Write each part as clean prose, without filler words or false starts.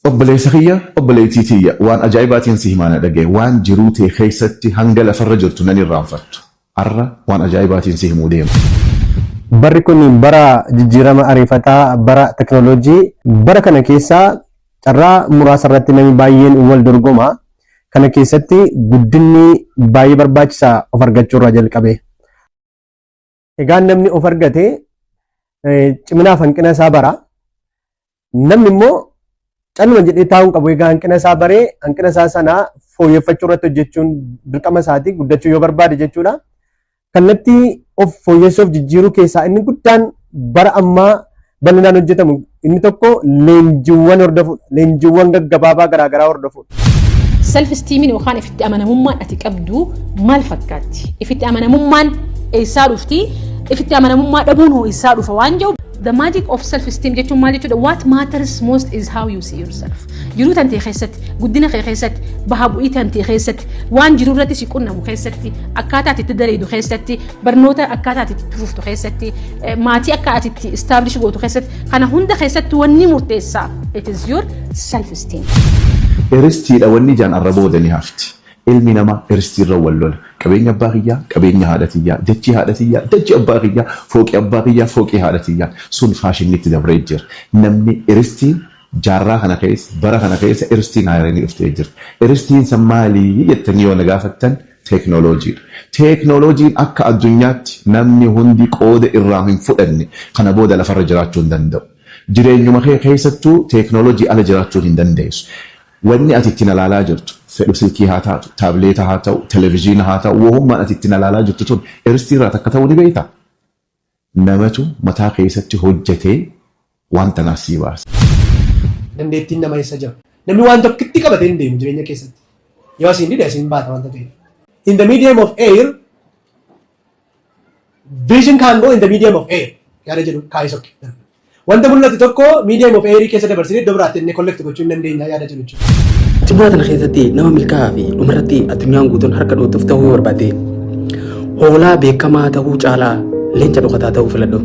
obboleessa kiyya obboleettii tiyya waan ajaa'ibaatiin si himaana dhagaye waan jiruu ta'e keessatti hanga lafarra jirtu nan irraanfattu har'a waan ajaa'ibaatiin si himuu deema. Barri kun bara jijjiirama ariifataa bara teknooloojii bara kana keessaa carraa muraasa irratti namni baay'een wal dorgoma kana keessatti guddinni baay'ee barbaachisaa of argachuu irraa jalqabe. Egaa namni of argate ciminaaf hanqina isaa bara namni immoo calluma jedhee taa'uu qabu. Egaa hanqina isaa baree hanqina isaa sana fooyyeffachuu irratti hojjechuun dirqama isaati guddachuu yoo barbaade jechuudha. Kallattii of fooyyessuuf jijjiiruu keessaa inni guddaan bara ammaa bal'inaan hojjetamu inni tokko leenjiiwwan hordofuudha. Leenjiiwwan gaggabaabaa garaagaraa hordofuudha. Self esteem yookaan ifitti amanamummaan ati qabdu maal fakkaatti? Ifitti amanamummaan eessaa dhufti? Ifitti amanamummaa dhabuun hoo eessaa dhufa waan jiru? The magic of self esteem jechuun maal jechuudha? What matters most is how you see yourself. Jiruu tantee keessatti, guddina kee keessatti, baha bu'ii tantee keessatti, waan jiruu irratti si qunnamu keessatti, akkaataa ati itti dareedu keessatti, barnoota akkaataa ati itti fuftu keessatti, maatii akka ati itti establish gootu keessatti, kana hunda keessatti wanni murteessaa. It is your self esteem. Iristiidha wanni jaan arra boodanii hafti. Ilmi namaa iristiirra wal lola. Qabeenya abbaa kiyyaa, qabeenya haadha tiyyaa, dachii haadha tiyyaa, dachii abbaa kiyyaa, fooqii abbaa kiyyaa, fooqii haadha tiyyaa. Sun faashinitti dabree jira. Namni iristiin jaarraa kana keessa, bara kana keessa iristiin haaranii dhuftee jirti. Iristiin san maalii jettanii yoo na gaafattan teeknooloojiidha. Teeknooloojiin akka addunyaatti namni hundi qooda irraa hin fudhanne kana booda lafarra jiraachuu hin danda'u. Jireenyuma kee keessattuu teeknooloojii ala jiraachuu hin dandeessu. Wanni ati ittiin ilaalaa jirtu fedhu silkii haa taatu, taabileeta haa ta'u, televezyiina haa ta'u, woommaan ati ittiin ilaalaa jirtu tun iristiirraa takka ta'uu ni beektaa? Namatu mataa keessatti hojjetee wanta naaf sii baasa. Dandeettiin nama eessa jira? Namni waan tokkitti qabatee hin deemu jireenya keessatti. Yoo asiin dide asiin baata wanta ta'eef. In the medium of air, vision can go in the medium of air. Yaada jedhu kaa'ee sokke. Wanta mul'atu tokko medium of air keessa dabarsitee iddoo biraatti inni collect gochuu hin dandeenya yaada jedhu jechuudha. Cimaa kana keessatti nama milkaa'aa fi dhumarratti addunyaan guutuun harka dhootuuf ta'uu barbaade hoolaa beekamaa ta'uu caalaa leenca dhokataa ta'uu filadhu.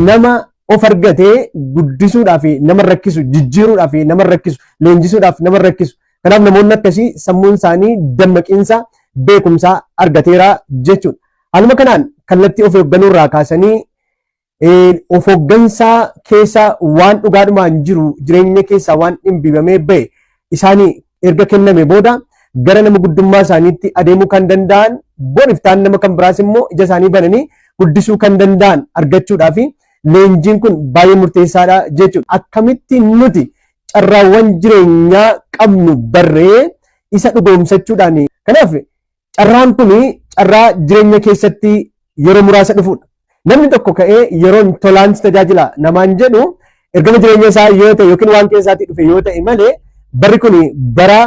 Nama of argatee guddisuudhaaf nama rakkisu, jijjiiruudhaaf nama rakkisu, leenjisuudhaaf nama rakkisu. Kanaaf namoonni akkasii sammuun isaanii dammaqiinsa beekumsaa argateera jechuudha. Haaluma kanaan kallattii of eeggannoo irraa kaasanii of hooggansaa keessa waan dhugaadhumaan jiru jireenya keessaa waan dhimbifamee bahe isaanii erga kenname booda gara nama guddummaa isaaniitti adeemuu kan danda'an boriftaan nama kan biraas immoo ija isaanii bananii guddisuu kan danda'an argachuudhaaf leenjiin kun baay'ee murteessaadha jechuudha. Akkamitti nuti carraawwan jireenyaa qabnu barree isa dhugoomsachuudhaan kanaaf carraan kun carraa jireenya keessatti yeroo muraasa dhufudha. Namni tokko ka'ee yeroon tolaan tajaajila namaan jedhu ergama jireenya isaa yoo ta'e yookiin waan keessaatii dhufe yoo ta'e malee barri kun bara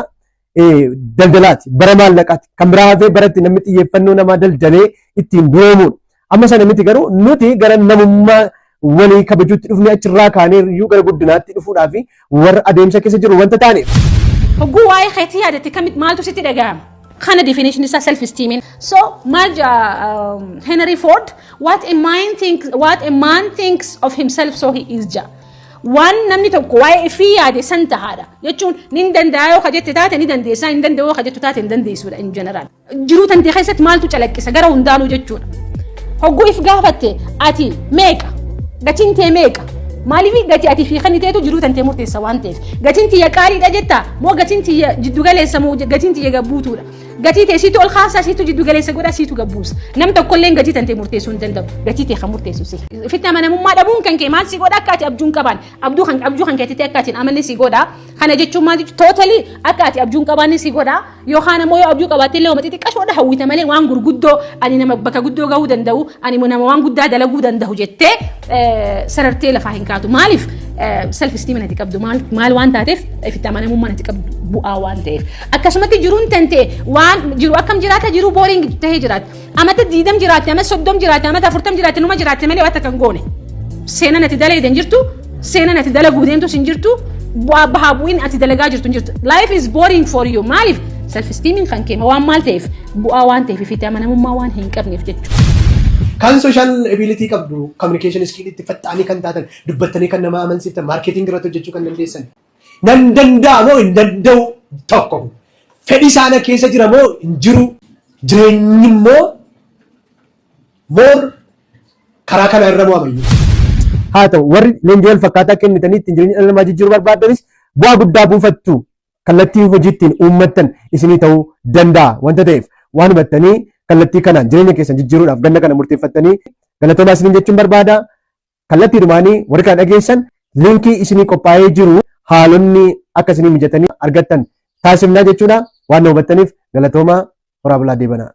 daldalaati, bara maallaqaati. Kan biraa hafee baratti namni xiyyeeffannoo namaa daldalee ittiin duroomuudha. Amma sana miti garuu nuti gara namummaa walii kabajuutti dhufnee achirraa kaanee iyyuu gara guddinaatti dhufuudhaaf warra adeemsa keessa jiru wanta taaneef. Hogguu waa'ee keetii yaadatte kamitti maaltu sitti dhaga'ama? Kana definition is self esteem. So Henry Ford, what a man thinks of himself, so he is. Waan namni tokko waa'ee ifii yaade san tahaadha jechuun nin danda'a yoo kajette taate ni dandeessa, hin danda'u yoo kajettu taate hin dandeessuudha in general. Jiruu tantee keessatti maaltu calaqqisa gara hundaanuu jechuudha. Hogguu if gaafatte ati meeqa? Gatiin tee meeqa? Maaliif gati ati fi kaniteetu jiruu tantee murteessa waan ta'eef? Gatiin tiyya qaaliidha jetta moo gatiin tiyya jiddu galeessa moo gatiin tiyya gabbuutuudha? Gatii tee siitu ol kaasaa siitu jiddu galeessa godha siitu gabbuusa. Nam tokkollee gatii tantee murteessuu hin danda'u. Gatii tee kan murteessu si. Ifitti amanamummaa dhabuun kan kee maal si godha akka ati abjuun qaban? Abjuu kan keetti akka ati amanne si godha. Kana jechuun maal jechuun totally akka ati abjuun qaban si godha. Yookaan ammoo yoo abjuu qabaatee illee uummati xiqqashoodha hawwita malee waan gurguddoo ani nama bakka guddoo gahuu danda'u ani nama waan guddaa dalaguu danda'u jettee sarartee lafaa hin kaatu. Maaliif self esteem ati qabdu maal waan taateef ifitti amanamummaa ati qabdu bu'aa waan ta'eef. Akkasumatti jiruun tantee waan jiru akkam jiraata jiru boring tahee jiraata. Amata 20 jiraate, amata 30 jiraate, amata 40 jiraate numa jiraate malee waan kan goone. Seenaan ati dalagaa jirtu, seenaan ati dalaguu deemtu sin jirtu, bahaa bu'iin ati dalagaa jirtu jirtu. Life is boring for you. Maaliif self esteem kan keema waan maal ta'eef bu'aa waan ta'eef ifitti amanamummaa waan hin qabneef jechuudha. Kan social ability qabdu, communication skill itti faxaanii kan taatan, dubbattanii kan nama amansiiftan, marketing irratti hojjechuu kan dandeessan. nan danda'a moo hin danda'u tokko fedhii isaanii keessa jira moo hin jiru jireenyi immoo moor karaa kana irra moo amayyu. Haa ta'u warri leenjii wal fakkaataa kennitanii ittiin jireenya dhala namaa jijjiiruu barbaadanis bu'aa guddaa buufattu kallattii hojii ittiin uummattan isinii ta'uu danda'a wanta ta'eef waan hubattanii kallattii kanaan jireenya keessan jijjiiruudhaaf ganna kana murteeffattanii galatoomaa isiniin jechuun barbaada. Kallattii dhumaanii warri kana dhageessan liinkii isinii qophaa'ee jiru haalonni akka isinii mijatanii argattan taasifnaa jechuudha waan hubattaniif galatoomaa horaa bulaa deebanaa.